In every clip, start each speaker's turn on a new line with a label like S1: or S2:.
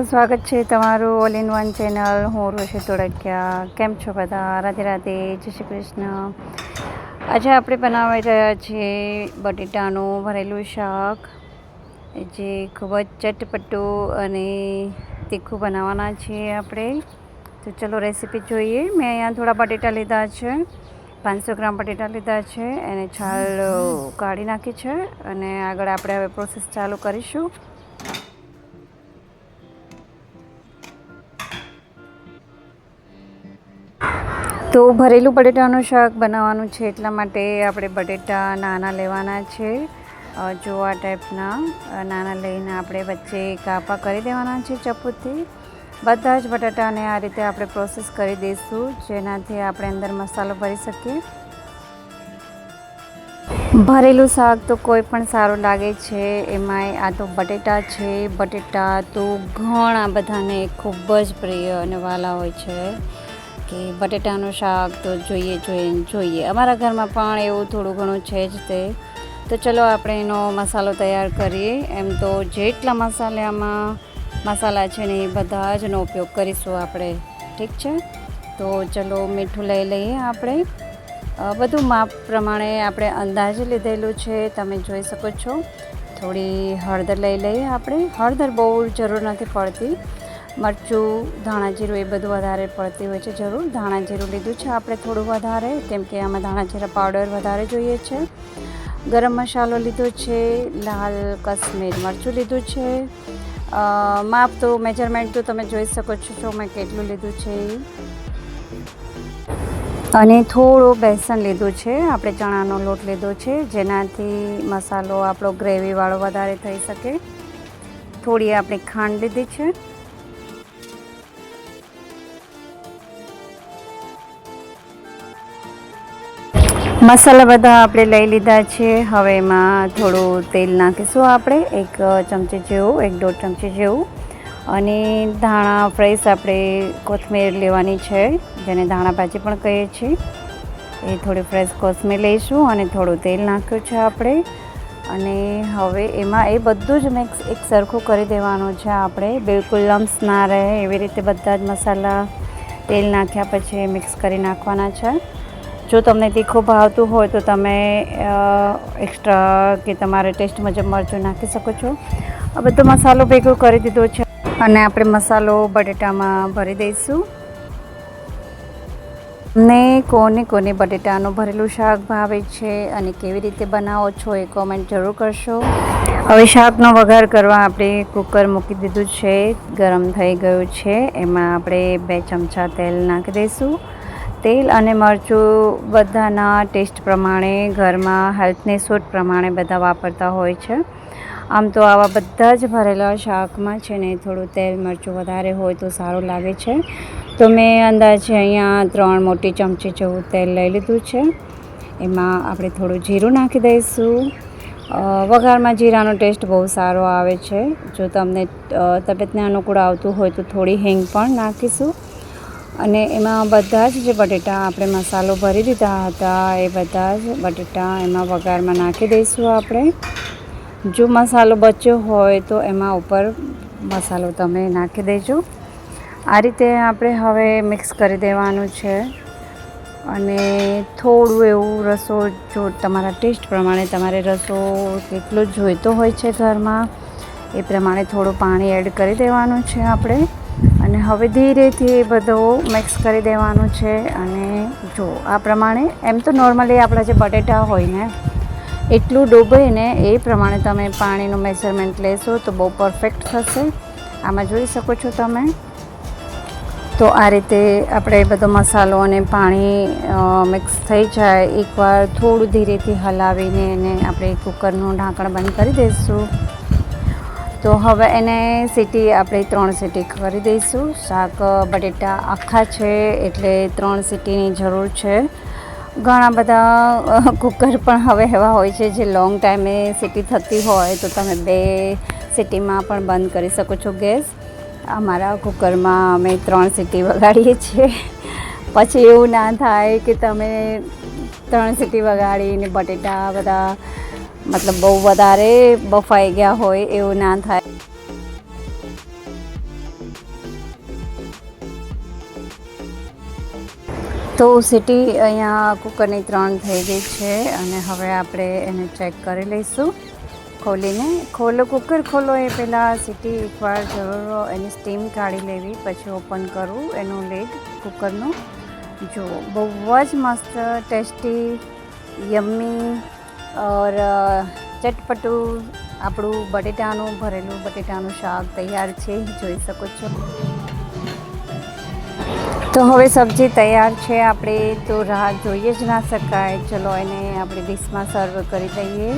S1: સ્વાગત છે તમારું ઓલ ઇન વન ચેનલ. હું રોશી તોડકિયા. કેમ છો બધા? રાધે રાધે, જય શ્રી કૃષ્ણ. આજે આપણે બનાવી રહ્યા છીએ બટેટાનું ભરેલું શાક, જે ખૂબ જ ચટપટું અને તીખું બનાવવાના છીએ આપણે. તો ચલો રેસીપી જોઈએ. મેં અહીંયા થોડા બટેટા લીધા છે, 500 ગ્રામ બટેટા લીધા છે, એને છાલ કાઢી નાખી છે અને આગળ આપણે હવે પ્રોસેસ ચાલુ કરીશું. તો ભરેલું બટેટાનું શાક બનાવવાનું છે, એટલા માટે આપણે બટેટા નાના લેવાના છે. જો આ ટાઈપના નાના લઈને આપણે વચ્ચે કાપા કરી દેવાના છે ચપ્પુથી. બધા જ બટાટાને આ રીતે આપણે પ્રોસેસ કરી દઈશું, જેનાથી આપણે અંદર મસાલો ભરી શકીએ. ભરેલું શાક તો કોઈ પણ સારું લાગે છે, એમાંય આ તો બટેટા છે. બટેટા તો ઘણા બધાને ખૂબ જ પ્રિય અને વાલા હોય છે કે બટેટાનું શાક તો જોઈએ. અમારા ઘરમાં પણ એવું થોડું ઘણું છે જ તે. તો ચલો આપણે એનો મસાલો તૈયાર કરીએ. એમ તો જેટલા મસાલા છે ને એ બધા જનો ઉપયોગ કરીશું આપણે, ઠીક છે? તો ચલો મીઠું લઈ લઈએ આપણે. બધું માપ પ્રમાણે આપણે અંદાજે લીધેલું છે, તમે જોઈ શકો છો. થોડી હળદર લઈ લઈએ આપણે. હળદર બહુ જરૂર નથી પડતી. મરચું, ધાણા જીરું એ બધું વધારે પડતી હોય છે જરૂર. ધાણા જીરું લીધું છે આપણે થોડું વધારે, કેમ કે આમાં ધાણા જીરા પાવડર વધારે જોઈએ છે. ગરમ મસાલો લીધો છે. લાલ કશ્મીર મરચું લીધું છે. માપ તો મેજરમેન્ટ તો તમે જોઈ શકો છો મેં કેટલું લીધું છે. અને થોડું બેસન લીધું છે, આપણે ચણાનો લોટ લીધો છે, જેનાથી મસાલો આપણો ગ્રેવીવાળો વધારે થઈ શકે. થોડી આપણે ખાંડ લીધી છે. મસાલા બધા આપણે લઈ લીધા છે. હવે એમાં થોડું તેલ નાખીશું આપણે, 1 ચમચી જેવું, 1-1.5 ચમચી જેવું. અને ધાણા ફ્રેશ આપણે કોથમીર લેવાની છે, જેને ધાણા ભાજી પણ કહીએ છીએ. એ થોડી ફ્રેશ કોથમીર લઈશું અને થોડું તેલ નાખ્યું છે આપણે. અને હવે એમાં એ બધું જ મિક્સ એક સરખું કરી દેવાનું છે આપણે, બિલકુલ લમ્સ ના રહે એવી રીતે બધા જ મસાલા તેલ નાખ્યા પછી મિક્સ કરી નાખવાના છે. જો તમને તીખું ભાવતું હોય તો તમે એક્સ્ટ્રા કે તમારે ટેસ્ટ મુજબ મરચું નાખી શકો છો. આ બધો મસાલો ભેગો કરી દીધો છે અને આપણે મસાલો બટેટામાં ભરી દઈશું. ને કોને બટેટાનું ભરેલું શાક ભાવે છે અને કેવી રીતે બનાવો છો એ કોમેન્ટ જરૂર કરશો. હવે શાકનો વઘાર કરવા આપણે કુકર મૂકી દીધું છે, ગરમ થઈ ગયું છે. એમાં આપણે 2 ચમચા તેલ નાખી દઈશું. તેલ અને મરચું બધાના ટેસ્ટ પ્રમાણે, ઘરમાં હેલ્થની સૂટ પ્રમાણે બધા વાપરતા હોય છે. આમ તો આવા બધા જ ભરેલા શાકમાં છે ને થોડું તેલ મરચું વધારે હોય તો સારું લાગે છે. તો મેં અંદાજે અહીંયા 3 મોટી ચમચી જેવું તેલ લઈ લીધું છે. એમાં આપણે થોડું જીરું નાખી દઈશું. વઘારમાં જીરાનો ટેસ્ટ બહુ સારો આવે છે. જો તમને તબિયતને અનુકૂળ આવતું હોય તો થોડી હિંગ પણ નાખીશું. અને એમાં બધા જ જે બટેટા આપણે મસાલો ભરી દીધા હતા એ બધા જ બટેટા એમાં વઘારમાં નાખી દઈશું આપણે. જો મસાલો બચ્યો હોય તો એમાં ઉપર મસાલો તમે નાખી દેજો. આ રીતે આપણે હવે મિક્સ કરી દેવાનું છે. અને થોડું એવું રસો, જો તમારા ટેસ્ટ પ્રમાણે તમારે રસો કેટલો જોઈતો હોય છે ઘરમાં એ પ્રમાણે થોડું પાણી એડ કરી દેવાનું છે આપણે. અને હવે ધીરેથી એ બધું મિક્સ કરી દેવાનું છે. અને જો આ પ્રમાણે, એમ તો નોર્મલી આપણા જે બટેટા હોય ને એટલું ડૂબે ને એ પ્રમાણે તમે પાણીનું મેઝરમેન્ટ લેશો તો બહુ પરફેક્ટ થશે. આમાં જોઈ શકો છો તમે. તો આ રીતે આપણે બધો મસાલો અને પાણી મિક્સ થઈ જાય, એકવાર થોડું ધીરેથી હલાવીને એને આપણે કુકરનું ઢાંકણ બંધ કરી દઈશું. તો હવે એને સીટી આપણે 3 સીટી કરી દઈશું. શાક બટેટા આખા છે એટલે 3 સીટીની જરૂર છે. ઘણા બધા કુકર પણ હવે એવા હોય છે જે લોંગ ટાઈમે સીટી થતી હોય તો તમે 2 સીટીમાં પણ બંધ કરી શકો છો ગેસ. અમારા કુકરમાં અમે 3 સીટી વગાડીએ છીએ. પછી એવું ના થાય કે તમે 3 સીટી વગાડીને બટેટા બધા મતલબ બહુ વધારે બફાઈ ગયા હોય, એવું ના થાય. તો સીટી અહીંયા કુકરની 3 થઈ ગઈ છે અને હવે આપણે એને ચેક કરી લઈશું ખોલીને. કુકર ખોલો એ પહેલાં સીટી એકવાર જરૂર એની સ્ટીમ કાઢી લેવી, પછી ઓપન કરવું એનું લીડ કુકરનું. જો બહુ જ મસ્ત ટેસ્ટી યમ્મી ઓર ચટપટું આપણું ભરેલું બટેટાનું શાક તૈયાર છે, જોઈ શકો છો. તો હવે સબ્જી તૈયાર છે. આપણે તો રાહ જોઈએ જ ના શકાય. ચલો એને આપણે ડીશમાં સર્વ કરી દઈએ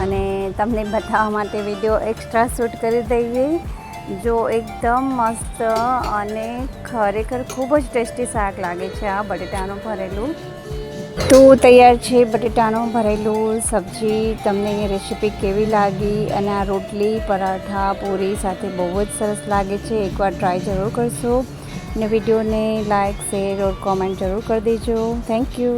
S1: અને તમને બતાવવા માટે વિડીયો એક્સ્ટ્રા શૂટ કરી દઈએ. જો એકદમ મસ્ત અને ખરેખર ખૂબ જ ટેસ્ટી શાક લાગે છે આ બટેટાનું ભરેલું. તો તૈયાર છે બટેટાનું ભરેલું સબ્જી. તમને એ રેસીપી કેવી લાગી? અને આ રોટલી, પરાઠા, પૂરી સાથે બહુ જ સરસ લાગે છે. એકવાર ટ્રાય જરૂર કરશો અને વિડીયોને લાઇક, શેર ઓર કોમેન્ટ જરૂર કરી દેજો. Thank you.